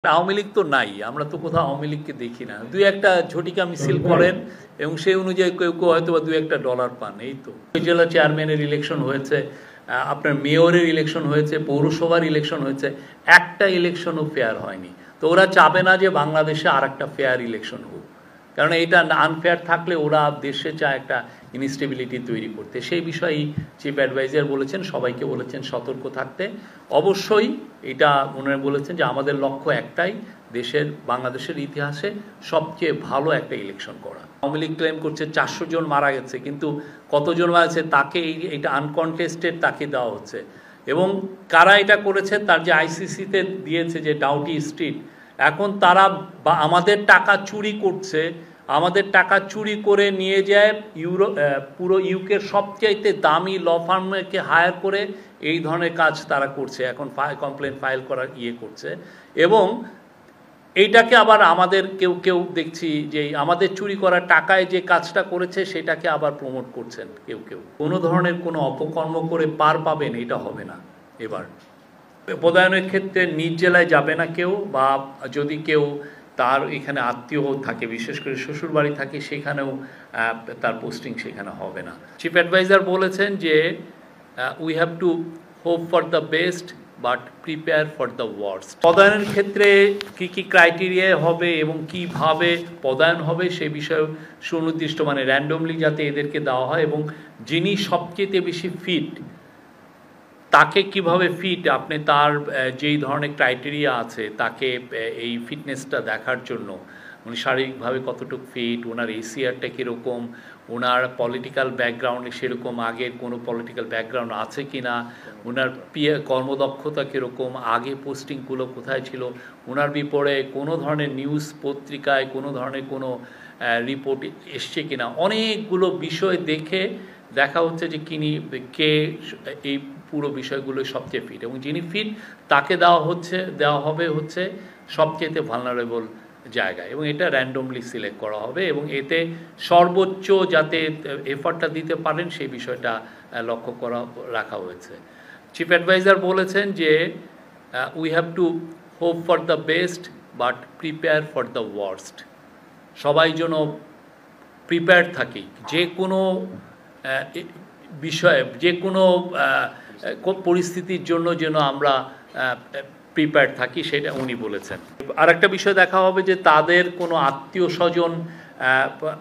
আওয়ামী লীগ তো নাই, আমরা তো কোথাও আওয়ামী লীগকে দেখি না। দুই একটা ঝটিকা মিছিল করেন এবং সেই অনুযায়ী কেউ কেউ হয়তো বা $2 পান, এই তো। জেলা চেয়ারম্যানের ইলেকশন হয়েছে, আপনার মেয়রের ইলেকশন হয়েছে, পৌরসভার ইলেকশন হয়েছে, একটা ইলেকশনও ফেয়ার হয়নি। তো ওরা চাবে না যে বাংলাদেশে আর একটা ফেয়ার ইলেকশন হোক, কারণ এটা আনফেয়ার থাকলে ওরা দেশে চায় একটা ইনস্টেবিলিটি তৈরি করতে। সেই বিষয়েই চিফ অ্যাডভাইজার বলেছেন, সবাইকে বলেছেন সতর্ক থাকতে। অবশ্যই এটা মনে বলেছেন যে আমাদের লক্ষ্য একটাই, বাংলাদেশের ইতিহাসে সবচেয়ে ভালো একটা ইলেকশন করা। আওয়ামী লীগ ক্লেম করছে 400 জন মারা গেছে, কিন্তু কতজন মারা গেছে তাকে এটা আনকনটেস্টেড তাকে দেওয়া হচ্ছে। এবং কারা এটা করেছে, তার যে আইসিসিতে দিয়েছে যে ডাউটি স্ট্রিট, এখন তারা আমাদের টাকা চুরি করছে, আমাদের টাকা চুরি করে নিয়ে যায় পুরো ইউকের সবচাইতে দামি ল ফার্মকে হায়ার করে এই ধরনের কাজ তারা করছে, এখন কমপ্লেন ফাইল করার করছে। এবং এইটাকে আবার আমাদের কেউ কেউ দেখছি যে আমাদের চুরি করা টাকায় যে কাজটা করেছে সেটাকে আবার প্রমোট করছেন কেউ কেউ। কোনো ধরনের কোনো অপকর্ম করে পার পাবেন এটা হবে না। এবার পদায়নের ক্ষেত্রে নিজ জেলায় যাবে না কেউ, বা যদি কেউ তার এখানে আত্মীয় থাকে, বিশেষ করে শ্বশুর বাড়ি থাকে, সেখানেও তার পোস্টিং সেখানে হবে না। চিফ অ্যাডভাইজার বলেছেন যে we have to hope for the best but prepare for the worst. পদায়নের ক্ষেত্রে কী কী ক্রাইটেরিয়া হবে এবং কিভাবে পদায়ন হবে সে বিষয়ে সুনির্দিষ্ট, মানে র্যান্ডমলি যাতে এদেরকে দেওয়া হয়, এবং যিনি সবচেয়ে বেশি ফিট তাকে কিভাবে ফিট, আপনি তার যেই ধরনের ক্রাইটেরিয়া আছে তাকে এই ফিটনেসটা দেখার জন্য, উনি শারীরিকভাবে কতটুকু ফিট, ওনার এসিআরটা কীরকম, ওনার পলিটিক্যাল ব্যাকগ্রাউন্ডে সেরকম আগের কোনো পলিটিক্যাল ব্যাকগ্রাউন্ড আছে কি না, ওনার কর্মদক্ষতা কীরকম, আগে পোস্টিংগুলো কোথায় ছিল, ওনার বিপরে কোনো ধরনের নিউজ পত্রিকায় কোনো ধরনের কোনো রিপোর্ট এসছে কিনা, অনেকগুলো বিষয় দেখা হচ্ছে যে কে এই পুরো বিষয়গুলো সবচেয়ে ফিট, এবং যিনি ফিট তাকে দেওয়া হবে হচ্ছে সবচেয়ে ভালনারেবল জায়গায়, এবং এটা র্যান্ডমলি সিলেক্ট করা হবে, এবং এতে সর্বোচ্চ যাতে এফর্টটা দিতে পারেন সেই বিষয়টা লক্ষ্য রাখা হয়েছে। চিফ অ্যাডভাইজার বলেছেন যে we have to hope for the best but prepare for the worst. সবাই যেন প্রিপেয়ার থাকি, যে কোনো বিষয়ে, যে কোনো পরিস্থিতির জন্য যেন আমরা প্রিপেয়ার থাকি, সেটা উনি বলেছেন। আর একটা বিষয় দেখা হবে যে তাদের কোনো আত্মীয় স্বজন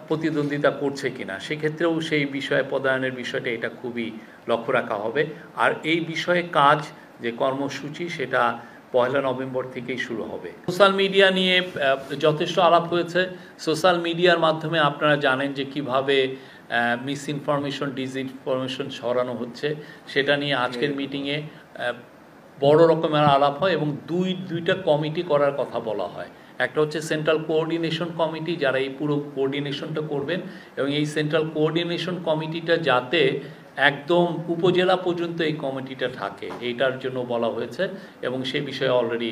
প্রতিদ্বন্দ্বিতা করছে কিনা, সেক্ষেত্রেও সেই বিষয়ে পদায়নের বিষয়টা এটা খুবই লক্ষ্য রাখা হবে। আর এই বিষয়ে কাজ যে কর্মসূচি সেটা 1 নভেম্বর থেকেই শুরু হবে। সোশ্যাল মিডিয়া নিয়ে যথেষ্ট আলাপ হয়েছে। সোশ্যাল মিডিয়ার মাধ্যমে আপনারা জানেন যে কিভাবে মিসইনফরমেশন, ডিসইনফরমেশন ছড়ানো হচ্ছে, সেটা নিয়ে আজকের মিটিংয়ে বড় রকমের আলাপ হয়, এবং দুইটা কমিটি করার কথা বলা হয়। একটা হচ্ছে সেন্ট্রাল কোঅর্ডিনেশন কমিটি, যারা এই পুরো কোঅর্ডিনেশনটা করবেন, এবং এই সেন্ট্রাল কোঅর্ডিনেশন কমিটিটা যাতে একদম উপজেলা পর্যন্ত এই কমিটিটা থাকে, এইটার জন্য বলা হয়েছে, এবং সে বিষয়ে অলরেডি